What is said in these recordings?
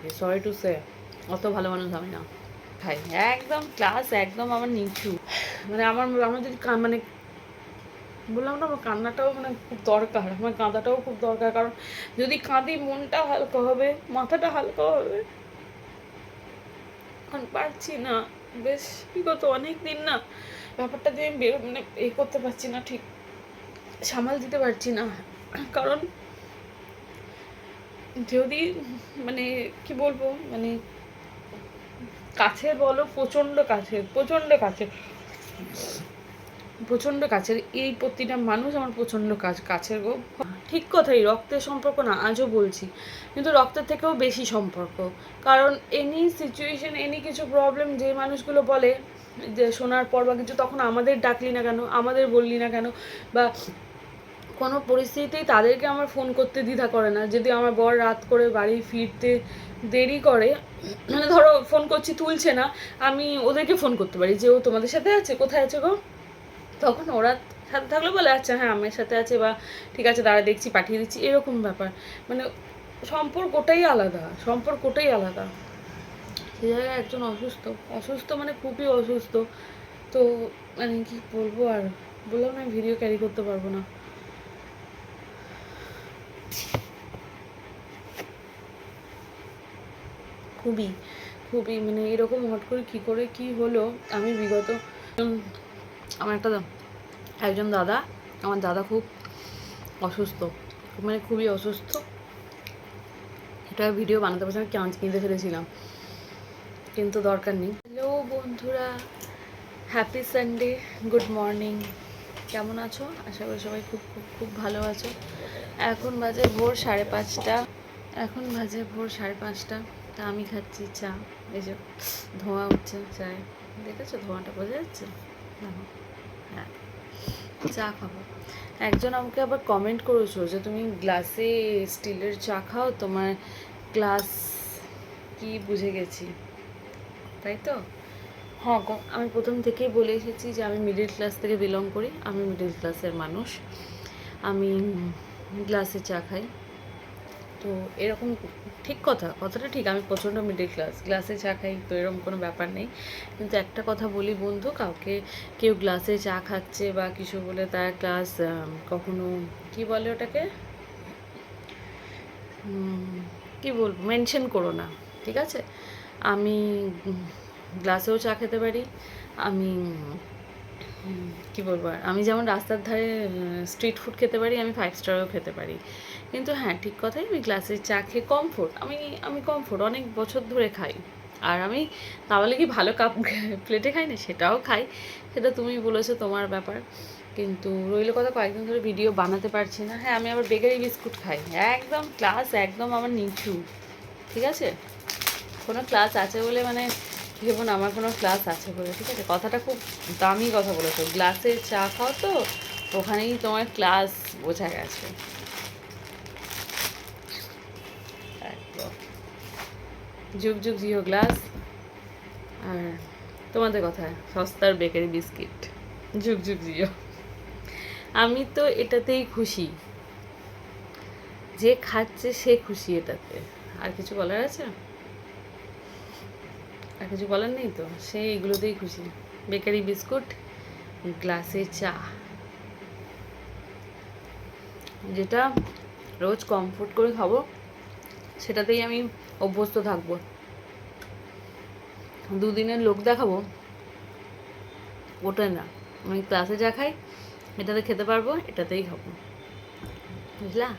নাকি, sorry to say, অত ভালো মানুষ আমি না। খাই একদম ক্লাস, একদম আমার নিচু। মানে আমার যদি মানে বললাম না, আমার কান্নাটাও মানে খুব দরকার, আমার কাঁদাটাও খুব দরকার। কারণ যদি কাঁদি মনটা হালকা হবে, মাথাটা হালকা হবে। এখন পারছি না, বেশ বিগত অনেক দিন না ব্যাপারটা দিয়ে মানে করতে পারছি না, ঠিক সামাল দিতে পারছি না। কারণ যদি মানে কি বলবো, মানে কাছের বলো, প্রচণ্ড কাছের, প্রচণ্ড কাছের এই প্রতিটা মানুষ আমার প্রচণ্ড কাছের গো। ঠিক কথাই, রক্তের সম্পর্ক না, আজও বলছি, কিন্তু রক্তের থেকেও বেশি সম্পর্ক। কারণ এনি সিচুয়েশন, এনি কিছু প্রবলেম যে মানুষগুলো বলে যে শোনার পর বা কিছু, তখন আমাদের ডাকলি না কেন, আমাদের বললি না কেন, বা কোনো পরিস্থিতিতেই তাদেরকে আমার ফোন করতে দ্বিধা করে না। যদি আমার বর রাত করে বাড়ি ফিরতে দেরি করে, মানে ধরো ফোন করছি তুলছে না, আমি ওদেরকে ফোন করতে পারি যে ও তোমাদের সাথে আছে, কোথায় আছে গো। তখন ওরা সাথে থাকলে বলে আচ্ছা হ্যাঁ আমার সাথে আছে, বা ঠিক আছে দাঁড়া দেখছি পাঠিয়ে দিচ্ছি, এরকম ব্যাপার। মানে সম্পর্কটাই আলাদা, সম্পর্কটাই আলাদা। সে জায়গায় একজন অসুস্থ মানে খুবই অসুস্থ। তো মানে কি বলবো, আর বললাম না ভিডিও ক্যারি করতে পারবো না। খুবই খুবই মানে এরকম হট করে কি হলো। আমি বিগত আমার একজন দাদা, আমার দাদা খুব অসুস্থ, মানে খুবই অসুস্থ। এটা ভিডিও বানাতে পারছি, আমি কিনতে ফেলেছিলাম, কিন্তু দরকার নেই। হ্যালো বন্ধুরা, হ্যাপি সানডে, গুড মর্নিং। কেমন আছো? আশা করি সবাই খুব খুব খুব ভালো আছো। এখন বাজে ভোর 5:30। তা আমি খাচ্ছি চা। এই যে ধোঁয়া উঠছে চায়, দেখেছো ধোঁয়াটা বোঝা যাচ্ছে? হ্যাঁ, চা খাবো। একজন আমাকে আবার কমেন্ট করেছো যে তুমি গ্লাসে স্টিলের চা খাও, তোমার ক্লাস কি বুঝে গেছি, তাই তো? হ্যাঁ গো, আমি প্রথম থেকেই বলে এসেছি যে আমি মিডল ক্লাস থেকে বিলং করি, আমি মিডল ক্লাসের মানুষ, আমি গ্লাসে চা খাই। তো এরকম ঠিক কথাটা ঠিক, আমি প্রচণ্ড মিডল ক্লাস, গ্লাসে চা খাই, তো এরকম কোনো ব্যাপার নেই। কিন্তু একটা কথা বলি বন্ধু, কেউ গ্লাসে চা খাচ্ছে বা কিছু বলে তার গ্লাস কখনো কি বলে ওটাকে, কি বলবো, মেনশন করো না, ঠিক আছে? আমি গ্লাসেও চা খেতে পারি, আমি কি বলবো, আর আমি যেমন রাস্তার ধারে স্ট্রিট ফুড খেতে পারি, আমি 5 স্টারও খেতে পারি। কিন্তু হ্যাঁ, ঠিক কথাই, আমি গ্লাসের চা খেয়ে কমফোর্ট, আমি কমফোর্ট অনেক বছর ধরে খাই। আর আমি তাহলে কি ভালো কাপ প্লেটে খাই না, সেটাও খাই, সেটা তুমি বলেছো তোমার ব্যাপার। কিন্তু রইল কথা, কয়েকদিন ধরে ভিডিও বানাতে পারছি না। হ্যাঁ, আমি আবার বেকারি বিস্কুট খাই, একদম ক্লাস, একদম আমার নিচু, ঠিক আছে? কোনো ক্লাস আছে বলে মানে ভেবো না আমার কোনো ক্লাস আছে বলে, ঠিক আছে? কথাটা খুব দামি কথা বলেছো, গ্লাসে চা খাও তো ওখানেই তোমার ক্লাস বোঝা গেছে একদম। যুগ যুগ জিও গ্লাস, আর তোমাদের কথায় সস্তার বেকারি বিস্কিট, যুগ যুগ জিও। আমি তো এটাতেই খুশি, যে খাচ্ছে সে খুশি এটাতে। আর কিছু বলার আছে? আর কিছু বলার নেই তো, সে এগুলোতেই খুশি, বেকারি বিস্কুট, গ্লাসে চা, যেটা রোজ কমফোর্ট করে খাবো, সেটাতেই আমি অভ্যস্ত থাকবো। দুদিনের লোক দেখাবো ওটা না, আমি ক্লাসে যা খাই এটাতে খেতে পারবো, এটাতেই খাবো, বুঝলা?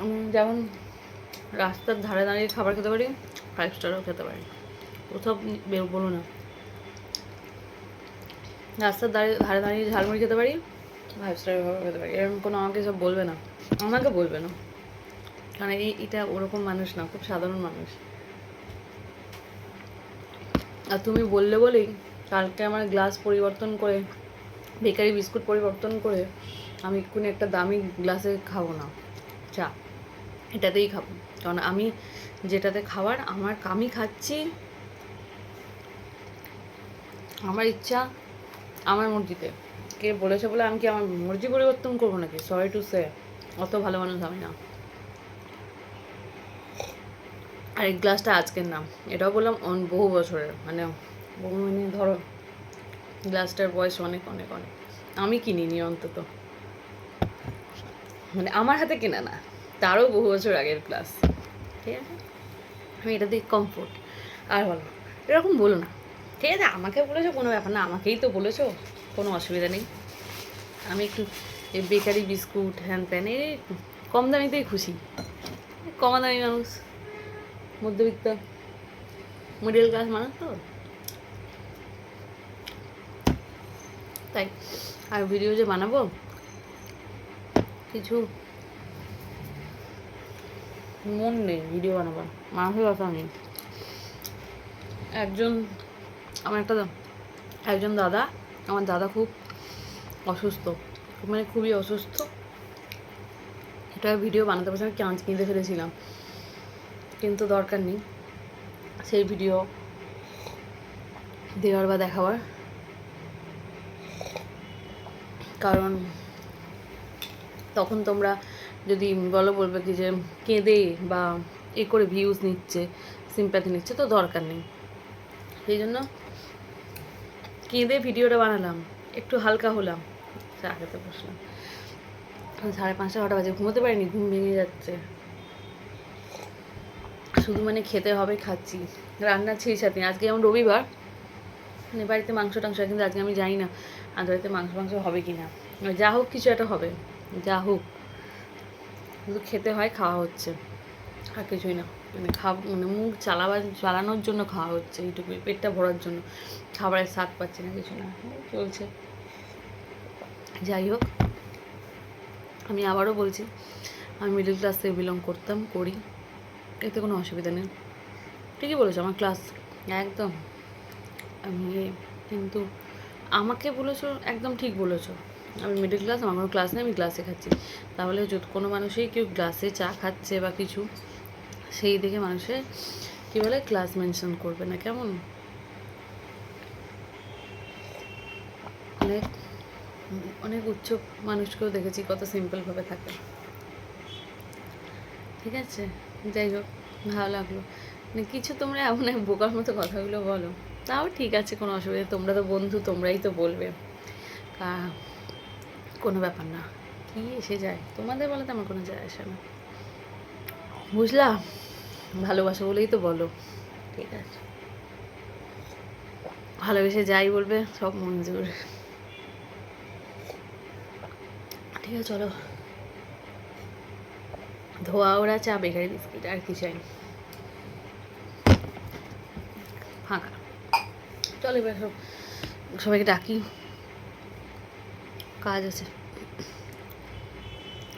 আমি যেমন রাস্তার ধারে দাঁড়িয়ে খাবার খেতে পারি, 5 স্টারও খেতে পারি, কোথাও বলো না। রাস্তার ধারে দাঁড়িয়ে ঝালমুড়ি খেতে পারি, 5 স্টারের খাবার খেতে পারি, এরকম কোনো আমাকে সব বলবে না, আমাকে বলবে না, কারণ এটা ওরকম মানুষ না, খুব সাধারণ মানুষ। আর তুমি বললে বলেই কালকে আমার গ্লাস পরিবর্তন করে, বেকারি বিস্কুট পরিবর্তন করে আমি এক্ষুনি একটা দামি গ্লাসে খাবো না চা, এটাতেই খাবো। কারণ আমি যেটাতে খাবার আমি খাচ্ছি, আমার ইচ্ছা, আমার মর্জিতে। কে বলেছে বলে আমি কি আমার মর্জি পরিবর্তন করবো নাকি, সরি টু সে, অত ভালো মানুষ আমি না। আর এই গ্লাসটা আজকের নাম, এটাও বললাম বহু বছরের, মানে বহু মানে ধরো গ্লাসটার বয়স অনেক অনেক অনেক, আমি কিনিনি অন্তত, মানে আমার হাতে কেনা না, তারও বহু বছর আগের গ্লাস। ঠিক আছে, আমি এটা দিয়ে কমফোর্ট। আর বলো, এরকম বলো না, ঠিক আছে? আমাকে বলেছো কোনো ব্যাপার না, আমাকেই তো বলেছো, কোনো অসুবিধা নেই। আমি একটু এই বেকারি বিস্কুট হ্যান ত্যান এই কম দামিতেই খুশি, কমা দামি মানুষ, মধ্যবিত্ত মিডল ক্লাস মানুষ তো, তাই। আর ভিডিও যে বানাবো, কিছু মন নেই ভিডিও বানাবার, মানুষের কথা নেই। একজন দাদা, আমার দাদা খুব অসুস্থ, মানে খুবই অসুস্থ, এটা ভিডিও বানাতে পারছি আমি চান্স কিনতে ফেলেছিলাম, কিন্তু দরকার নেই সেই ভিডিও দেওয়ার বা দেখাবার, কারণ তখন তোমরা যদি বলবে কি যে কেঁদে বা এ করে ভিউজ নিচ্ছে, সিম্প্যাথি নিচ্ছে, তো দরকার নেই। সেই জন্য কেঁদে ভিডিওটা বানালাম, একটু হালকা হলাম, চা খেতে বসলাম, 5:30 6টা বাজে, ঘুমোতে পারিনি, ঘুম ভেঙে যাচ্ছে, শুধু মানে খেতে হবে, খাচ্ছি, রান্না ছিল সাথে। আজকে যেমন রবিবার, মানে বাড়িতে মাংস টাংস, কিন্তু আজকে আমি জানি না আজ বাড়িতে মাংস হবে কি না, যা হোক কিছু একটা হবে, যা হোক, শুধু খেতে হয়, খাওয়া হচ্ছে, আর কিছুই না, মানে মানে মুখ চালানোর জন্য খাওয়া হচ্ছে, এইটুকুই, পেটটা ভরার জন্য, খাবারের স্বাদ পাচ্ছি না, কিছু না, চলছে। যাই হোক, আমি আবারও বলছি, আমি মিডল ক্লাস থেকে বিলং করতাম, করি, এতে কোনো অসুবিধা নেই, ঠিকই বলেছো, আমার ক্লাস একদম, আমি কিন্তু আমাকে বলেছো একদম ঠিক বলেছো, আমি মিডল ক্লাস, আমার কোনো ক্লাস নেই, আমি ক্লাসে খাচ্ছি, তাহলে যদি কোনো মানুষই কেউ গ্লাসে চা খাচ্ছে বা কিছু, সেই দেখে মানুষের কী বলে ক্লাস মেনশন করবে না, কেমন? অনেক অনেক উচ্চ মানুষকেও দেখেছি কত সিম্পলভাবে থাকে। ঠিক আছে, যাই হোক, ভালো লাগলো, মানে কিছু তোমরা এমন এক বোকার মতো কথাগুলো বলো, তাও ঠিক আছে, কোনো অসুবিধা, তোমরা তো বন্ধু, তোমরাই তো বলবে, কোনো ব্যাপার না, কি এসে যায়, তোমাদের বলাতে আমার কোনো যায় আসে না, বুঝলা? ভালোবাসা বলেই তো বলো, ঠিক আছে, ভালোবেসে যাই বলবে সব মঞ্জুর। ঠিক আছে, চলো, ধোয়া ওরা চা, বেকারি বিস্কিট, আর কি চাই, ফাঁকা, চলো এবার সবাইকে ডাকি, কাজ আছে,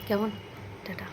কেমন? টাটা।